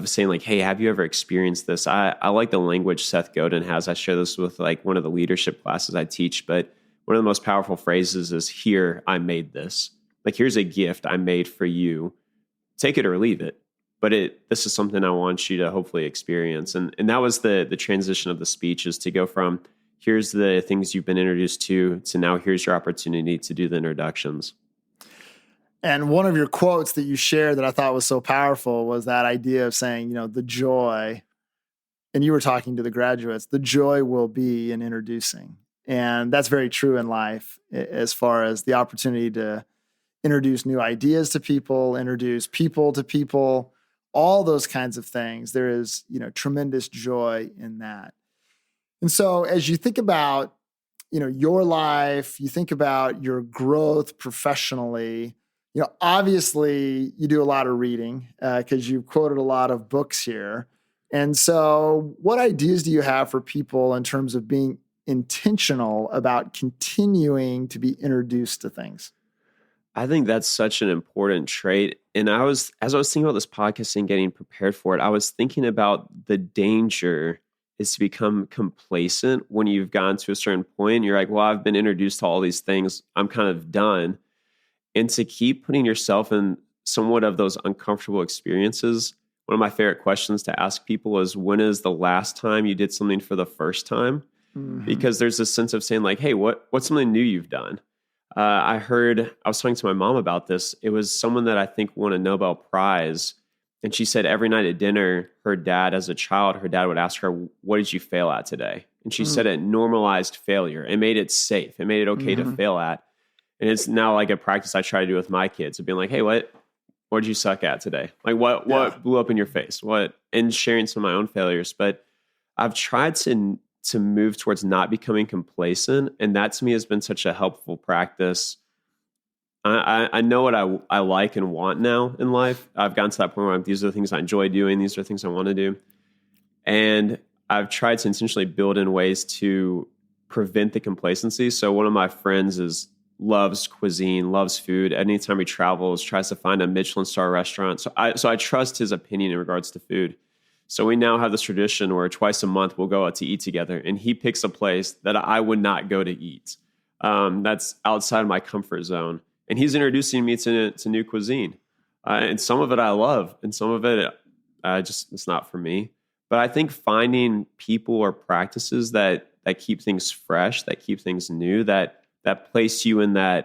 saying like, hey, have you ever experienced this? I like the language Seth Godin has. I share this with like one of the leadership classes I teach, but one of the most powerful phrases is, here, I made this. Like, here's a gift I made for you. Take it or leave it. But this is something I want you to hopefully experience. And that was the transition of the speech, is to go from here's the things you've been introduced to now here's your opportunity to do the introductions. And one of your quotes that you shared that I thought was so powerful was that idea of saying, the joy, and you were talking to the graduates, the joy will be in introducing. And that's very true in life, as far as the opportunity to introduce new ideas to people, introduce people to people, all those kinds of things. There is, tremendous joy in that. And so as you think about, your life, you think about your growth professionally, obviously you do a lot of reading because you've quoted a lot of books here. And so what ideas do you have for people in terms of being intentional about continuing to be introduced to things? I think that's such an important trait. And as I was thinking about this podcast and getting prepared for it, I was thinking about the danger is to become complacent when you've gotten to a certain point. You're like, well, I've been introduced to all these things, I'm kind of done. And to keep putting yourself in somewhat of those uncomfortable experiences, one of my favorite questions to ask people is, when is the last time you did something for the first time? Mm-hmm. Because there's this sense of saying like, hey, what's something new you've done? I was talking to my mom about this. It was someone that I think won a Nobel Prize. And she said every night at dinner, her dad would ask her, what did you fail at today? And she said it normalized failure. It made it safe. It made it okay to fail at. And it's now like a practice I try to do with my kids, of being like, hey, what did you suck at today? Like what blew up in your face? And sharing some of my own failures. But I've tried to move towards not becoming complacent. And that to me has been such a helpful practice. I know what I like and want now in life. I've gotten to that point where these are the things I enjoy doing. These are the things I want to do. And I've tried to intentionally build in ways to prevent the complacency. So one of my friends loves cuisine, loves food. Anytime he travels, tries to find a Michelin star restaurant. So I trust his opinion in regards to food. So we now have this tradition where twice a month we'll go out to eat together, and he picks a place that I would not go to eat. That's outside of my comfort zone. And he's introducing me to new cuisine. And some of it I love, and some of it it's not for me. But I think finding people or practices that keep things fresh, that keep things new, that place you in the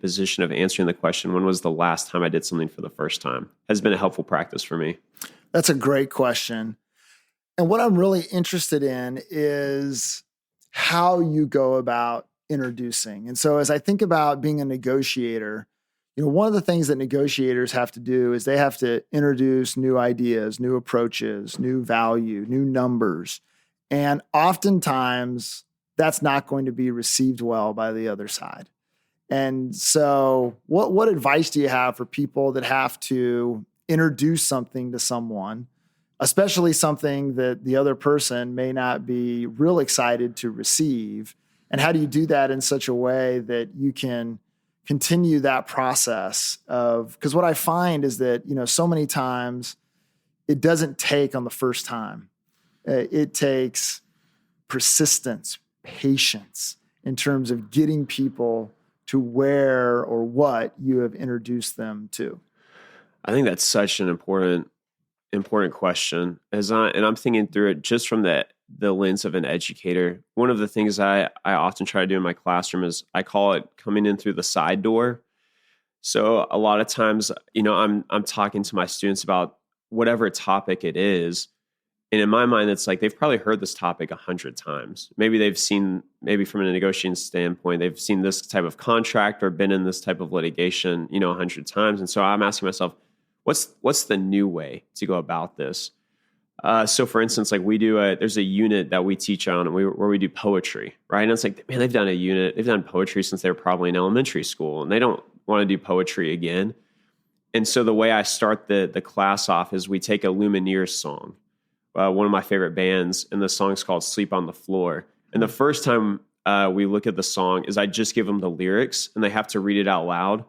position of answering the question, when was the last time I did something for the first time, has been a helpful practice for me. That's a great question. And what I'm really interested in is how you go about introducing. And so as I think about being a negotiator, one of the things that negotiators have to do is they have to introduce new ideas, new approaches, new value, new numbers. And oftentimes that's not going to be received well by the other side. And so what advice do you have for people that have to introduce something to someone especially something that the other person may not be real excited to receive. And how do you do that in such a way that you can continue that process of, because what I find is that, so many times it doesn't take on the first time. It takes persistence, patience in terms of getting people to where or what you have introduced them to. I think that's such an important question. And I'm thinking through it just from the lens of an educator. One of the things I often try to do in my classroom is I call it coming in through the side door. So a lot of times, I'm talking to my students about whatever topic it is. And in my mind, it's like they've probably heard this topic 100 times. Maybe they've seen, maybe from a negotiating standpoint, they've seen this type of contract or been in this type of litigation, 100 times. And so I'm asking myself, what's the new way to go about this? So for instance, like there's a unit that we teach on where we do poetry, right? And it's like, man, they've done poetry since they were probably in elementary school, and they don't want to do poetry again. And so the way I start the class off is we take a Lumineers song, one of my favorite bands, and the song's called Sleep on the Floor. And the first time we look at the song is I just give them the lyrics, and they have to read it out loud.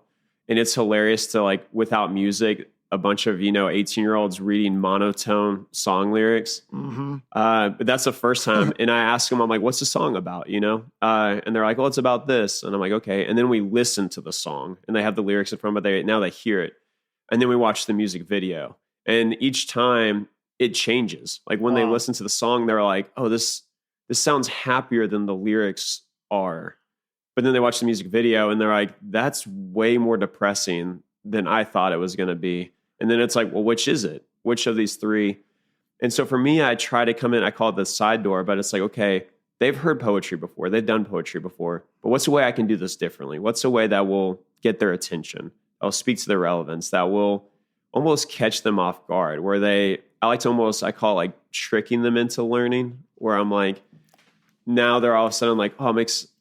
And it's hilarious to, like, without music, a bunch of, 18-year-olds reading monotone song lyrics. Mm-hmm. But that's the first time. And I ask them, I'm like, what's the song about, And they're like, well, it's about this. And I'm like, okay. And then we listen to the song, and they have the lyrics in front, but now they hear it. And then we watch the music video. And each time it changes. Like when they listen to the song, they're like, oh, this sounds happier than the lyrics are. But then they watch the music video and they're like, that's way more depressing than I thought it was going to be. And then it's like, well, which is it? Which of these three? And so for me, I try to come in, I call it the side door, but it's like, okay, they've heard poetry before. They've done poetry before. But what's the way I can do this differently? What's the way that will get their attention? I'll speak to their relevance, that will almost catch them off guard, where I call it like tricking them into learning, where I'm like, now they're all of a sudden like, oh,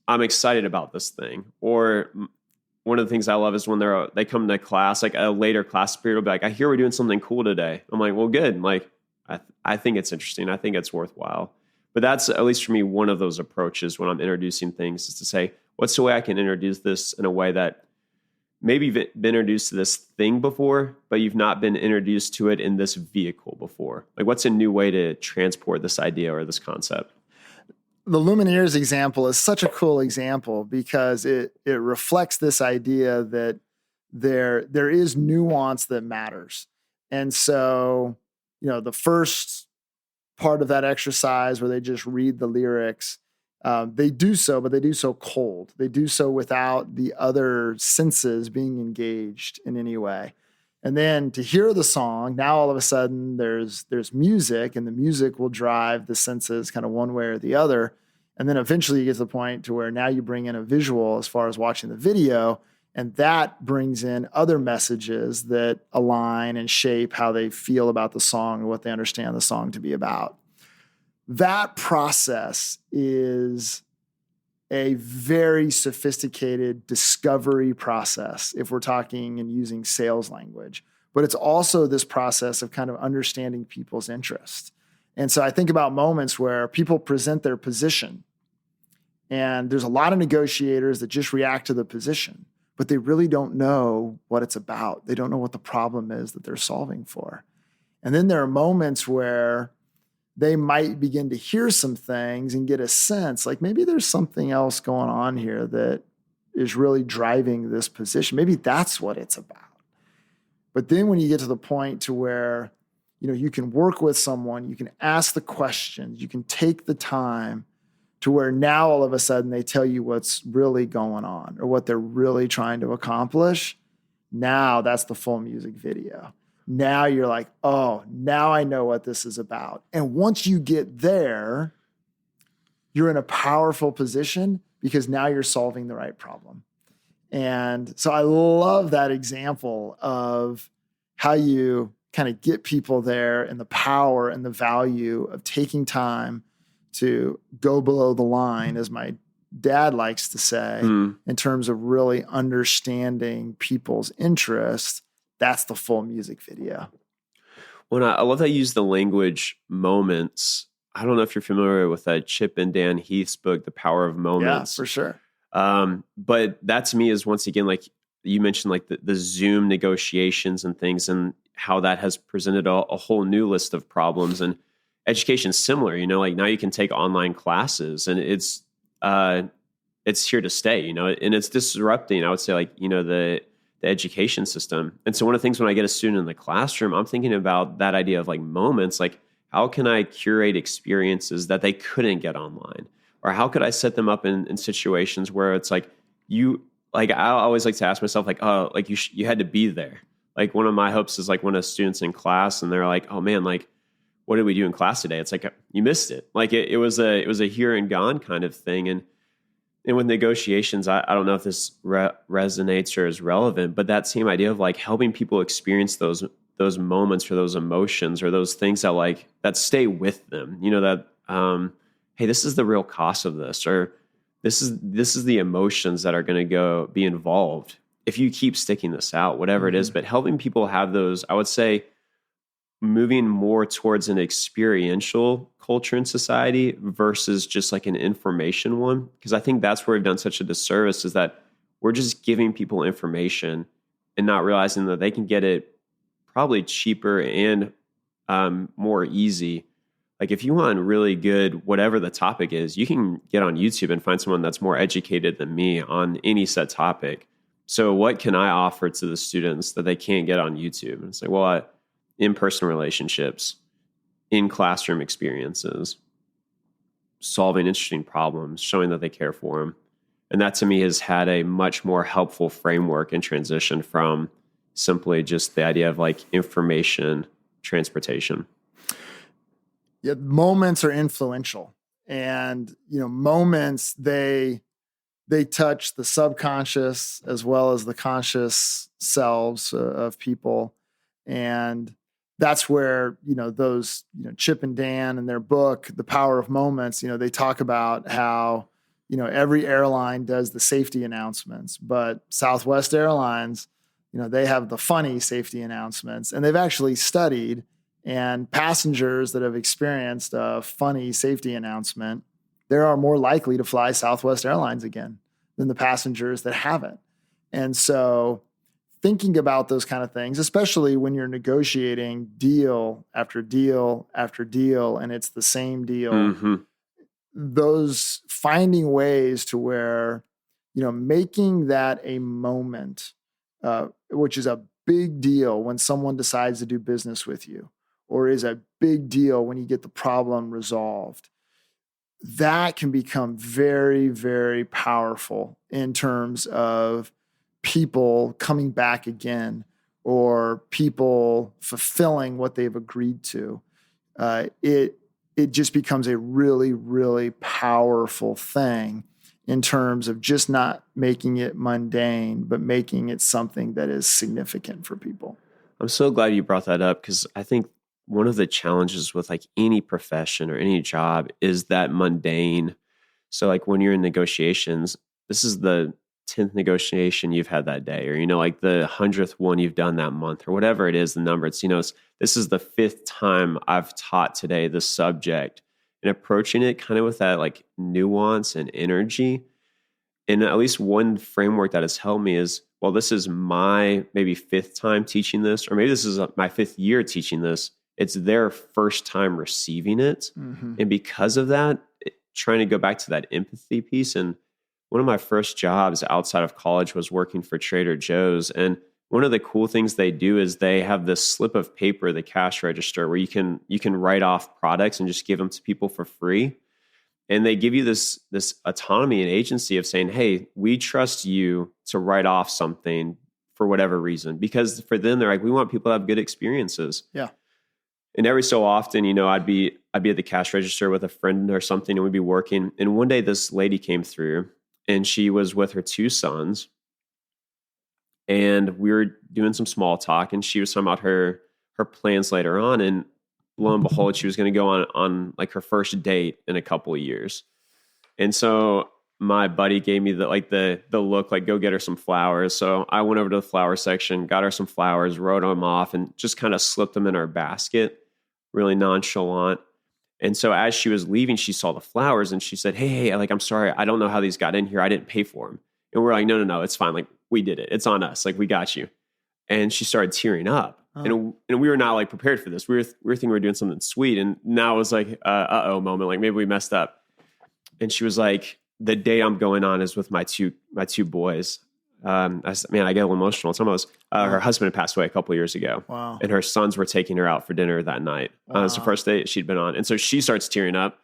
I'm excited about this thing. Or one of the things I love is when they come to class, like a later class period, will be like, I hear we're doing something cool today. I'm like, well, good. Like, I think it's interesting. I think it's worthwhile. But that's, at least for me, one of those approaches when I'm introducing things, is to say, what's the way I can introduce this in a way that maybe you've been introduced to this thing before, but you've not been introduced to it in this vehicle before? Like, what's a new way to transport this idea or this concept? The Lumineers example is such a cool example because it reflects this idea that there is nuance that matters. And so, the first part of that exercise where they just read the lyrics, they do so, but they do so cold. They do so without the other senses being engaged in any way. And then to hear the song, now all of a sudden there's music, and the music will drive the senses kind of one way or the other. And then eventually you get to the point to where now you bring in a visual as far as watching the video, and that brings in other messages that align and shape how they feel about the song and what they understand the song to be about. That process is a very sophisticated discovery process if we're talking and using sales language. But it's also this process of kind of understanding people's interest. And so I think about moments where people present their position, and there's a lot of negotiators that just react to the position, but they really don't know what it's about. They don't know what the problem is that they're solving for. And then there are moments where they might begin to hear some things and get a sense like maybe there's something else going on here that is really driving this position. Maybe that's what it's about. But then when you get to the point to where, you can work with someone, you can ask the questions, you can take the time to where now all of a sudden they tell you what's really going on or what they're really trying to accomplish. Now that's the full music video. Now you're like, oh, now I know what this is about. And once you get there, you're in a powerful position because now you're solving the right problem. And so I love that example of how you kind of get people there and the power and the value of taking time to go below the line, as my dad likes to say, in terms of really understanding people's interests. That's the full music video. When I love that you use the language moments. I don't know if you're familiar with that Chip and Dan Heath's book, The Power of Yeah, Moments. for sure. But that to me is, once again, like you mentioned, like the Zoom negotiations and things, and how that has presented a whole new list of problems. And education's similar, like now you can take online classes, and it's here to stay, and it's disrupting, I would say, like, the education system. And so one of the things when I get a student in the classroom, I'm thinking about that idea of like moments, like how can I curate experiences that they couldn't get online? Or how could I set them up in situations where it's like I always like to ask myself, like, oh, like you had to be there. Like one of my hopes is like when a student's in class and they're like, oh man, like what did we do in class today? It's like, you missed it. Like it was a here and gone kind of thing. And with negotiations, I don't know if this resonates or is relevant, but that same idea of like helping people experience those moments or those emotions or those things that stay with them, that, hey, this is the real cost of this, or this is the emotions that are going to be involved if you keep sticking this out, whatever it is. But helping people have those, I would say, moving more towards an experiential culture in society versus just like an information one. Because I think that's where we've done such a disservice, is that we're just giving people information and not realizing that they can get it probably cheaper and more easy. Like if you want really good, whatever the topic is, you can get on YouTube and find someone that's more educated than me on any set topic. So what can I offer to the students that they can't get on YouTube? And it's like, well, in-person relationships, in classroom experiences, solving interesting problems, showing that they care for them. And that to me has had a much more helpful framework in transition from simply just the idea of like information transportation. Yeah, moments are influential, and moments, they touch the subconscious as well as the conscious selves of people. And that's where, those, Chip and Dan in their book, The Power of Moments, they talk about how, every airline does the safety announcements, but Southwest Airlines, they have the funny safety announcements. And they've actually studied, and passengers that have experienced a funny safety announcement, they are more likely to fly Southwest Airlines again than the passengers that haven't. And so thinking about those kind of things, especially when you're negotiating deal after deal after deal, and it's the same deal, those finding ways to where, making that a moment, which is a big deal when someone decides to do business with you, or is a big deal when you get the problem resolved, that can become very, very powerful in terms of people coming back again, or people fulfilling what they've agreed to. It just becomes a really, really powerful thing in terms of just not making it mundane, but making it something that is significant for people. I'm so glad you brought that up, because I think one of the challenges with like any profession or any job is that mundane. So like when you're in negotiations, this is the 10th negotiation you've had that day, or, like the 100th one you've done that month, or whatever it is, the number. It's, this is the 5th time I've taught today this subject, and approaching it kind of with that like nuance and energy. And at least one framework that has helped me is, well, this is my maybe 5th time teaching this, or maybe this is my 5th year teaching this. It's their first time receiving it. And because of that, trying to go back to that empathy piece. And one of my first jobs outside of college was working for Trader Joe's. And one of the cool things they do is they have this slip of paper, the cash register, where you can write off products and just give them to people for free. And they give you this autonomy and agency of saying, hey, we trust you to write off something for whatever reason. Because for them, they're like, we want people to have good experiences. Yeah. And every so often, I'd be at the cash register with a friend or something, and we'd be working. And one day this lady came through, and she was with her 2 sons. And we were doing some small talk, and she was talking about her plans later on. And lo and behold, she was going to go on like her first date in a couple of years. And so my buddy gave me the look, like, go get her some flowers. So I went over to the flower section, got her some flowers, wrote them off, and just kind of slipped them in her basket, really nonchalant. And so as she was leaving, she saw the flowers and she said, hey, like, I'm sorry, I don't know how these got in here. I didn't pay for them. And we're like, no, it's fine. Like, we did it. It's on us. Like, we got you. And she started tearing up. Oh. And we were not like prepared for this. We were thinking we were doing something sweet. And now it was like, uh-oh moment. Like, maybe we messed up. And she was like, the day I'm going on is with my two boys. I get a little emotional. It's almost, her husband had passed away a couple of years ago. Wow. And her sons were taking her out for dinner that night. Wow. It was the first day she'd been on. And so she starts tearing up.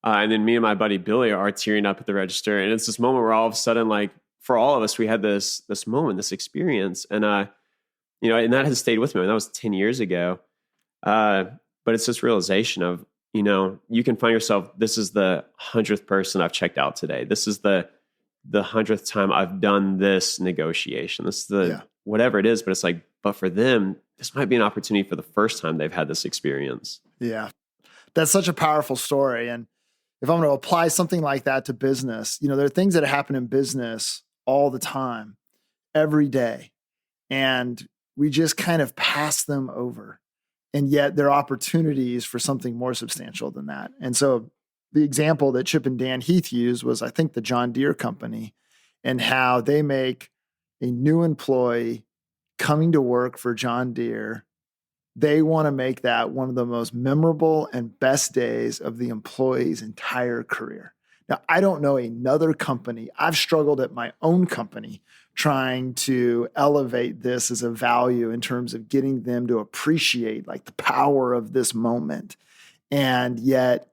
And then me and my buddy Billy are tearing up at the register. And it's this moment where all of a sudden, like, for all of us, we had this moment, this experience. And, and that has stayed with me. And that was 10 years ago. But it's this realization of, you can find yourself, this is the 100th person I've checked out today. This is the 100th time I've done this negotiation. This is whatever it is, but it's like, but for them, this might be an opportunity for the first time they've had this experience. Yeah. That's such a powerful story. And if I'm going to apply something like that to business, there are things that happen in business all the time, every day. And we just kind of pass them over. And yet there are opportunities for something more substantial than that. And so the example that Chip and Dan Heath used was, I think, the John Deere company and how they make a new employee coming to work for John Deere. They want to make that one of the most memorable and best days of the employee's entire career. Now, I don't know another company. I've struggled at my own company trying to elevate this as a value in terms of getting them to appreciate like the power of this moment. And yet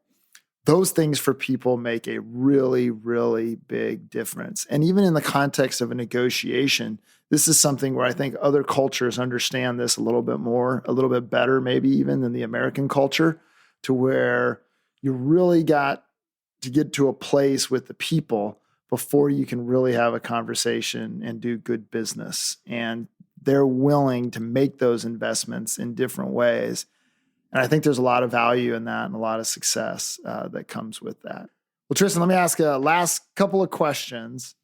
those things for people make a really, really big difference. And even in the context of a negotiation, this is something where I think other cultures understand this a little bit more, a little bit better, maybe even than the American culture, to where you really got to get to a place with the people before you can really have a conversation and do good business. And they're willing to make those investments in different ways. And I think there's a lot of value in that and a lot of success that comes with that. Well, Tristan, let me ask a last couple of questions.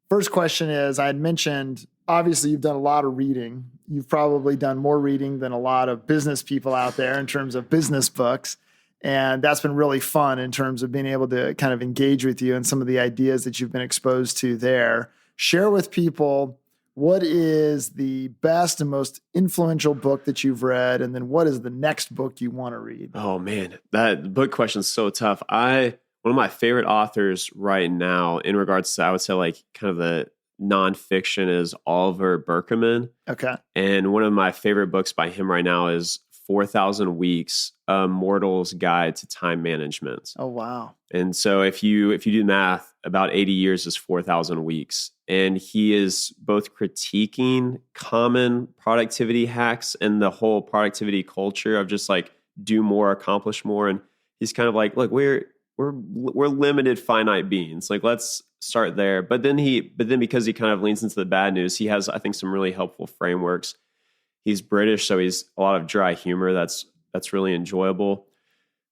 First question is, I had mentioned, obviously you've done a lot of reading. You've probably done more reading than a lot of business people out there in terms of business books. And that's been really fun in terms of being able to kind of engage with you and some of the ideas that you've been exposed to there. Share with people, what is the best and most influential book that you've read? And then what is the next book you want to read? Oh man, that book question is so tough. One of my favorite authors right now in regards to, I would say, like kind of the nonfiction is Oliver Berkman. Okay. And one of my favorite books by him right now is 4,000 Weeks, A Mortal's Guide to Time Management. Oh, wow. And so if you do math, about 80 years is 4,000 weeks. And he is both critiquing common productivity hacks and the whole productivity culture of just like do more, accomplish more. And he's kind of like, look, we're limited finite beings. Like, let's start there. But then because he kind of leans into the bad news, he has, I think, some really helpful frameworks. He's British, so he's a lot of dry humor. That's really enjoyable.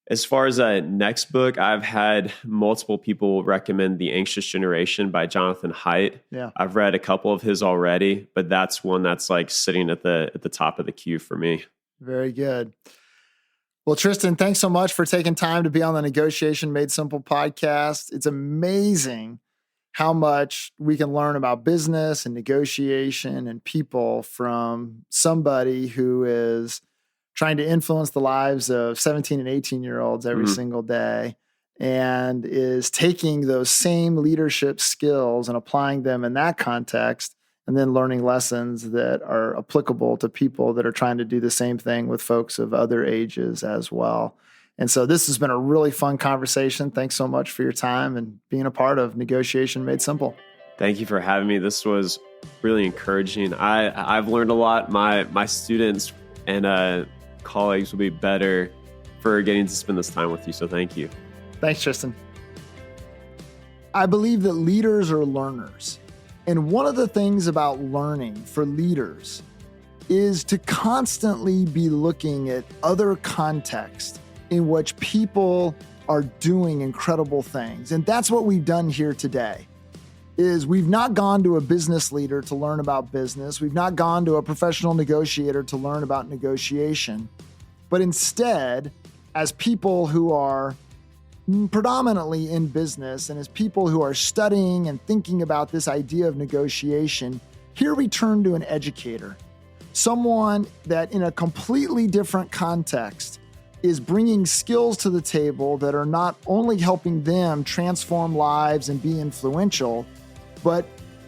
As far as a next book, I've had multiple people recommend The Anxious Generation by Jonathan Haidt. Yeah. I've read a couple of his already, but that's one that's like sitting at the top of the queue for me. Very good. Well, Tristan, thanks so much for taking time to be on the Negotiation Made Simple podcast. It's amazing how much we can learn about business and negotiation and people from somebody who is trying to influence the lives of 17 and 18-year-olds every single day and is taking those same leadership skills and applying them in that context and then learning lessons that are applicable to people that are trying to do the same thing with folks of other ages as well. And so this has been a really fun conversation. Thanks so much for your time and being a part of Negotiation Made Simple. Thank you for having me. This was really encouraging. I've learned a lot. My students and colleagues will be better for getting to spend this time with you. So thank you. Thanks, Tristan. I believe that leaders are learners. And one of the things about learning for leaders is to constantly be looking at other contexts in which people are doing incredible things. And that's what we've done here today. Is we've not gone to a business leader to learn about business. We've not gone to a professional negotiator to learn about negotiation. But instead, as people who are predominantly in business and as people who are studying and thinking about this idea of negotiation, here we turn to an educator, someone that in a completely different context is bringing skills to the table that are not only helping them transform lives and be influential, but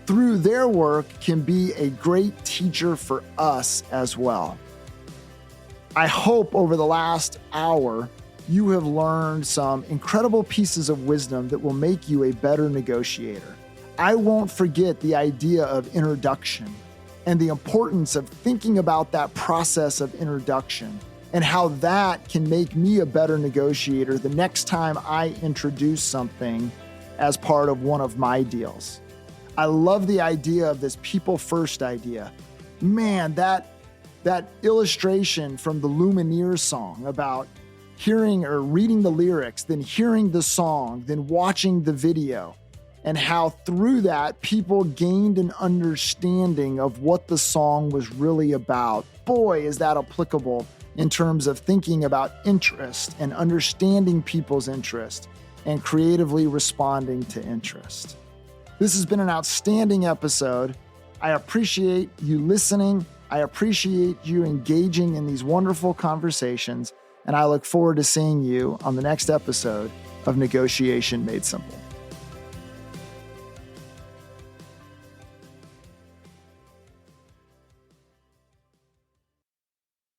through their work can be a great teacher for us as well. I hope over the last hour, you have learned some incredible pieces of wisdom that will make you a better negotiator. I won't forget the idea of introduction and the importance of thinking about that process of introduction and how that can make me a better negotiator the next time I introduce something as part of one of my deals. I love the idea of this people first idea. Man, that illustration from the Lumineers song about hearing or reading the lyrics, then hearing the song, then watching the video, and how through that people gained an understanding of what the song was really about. Boy, is that applicable in terms of thinking about interest and understanding people's interest and creatively responding to interest. This has been an outstanding episode. I appreciate you listening. I appreciate you engaging in these wonderful conversations, and I look forward to seeing you on the next episode of Negotiation Made Simple.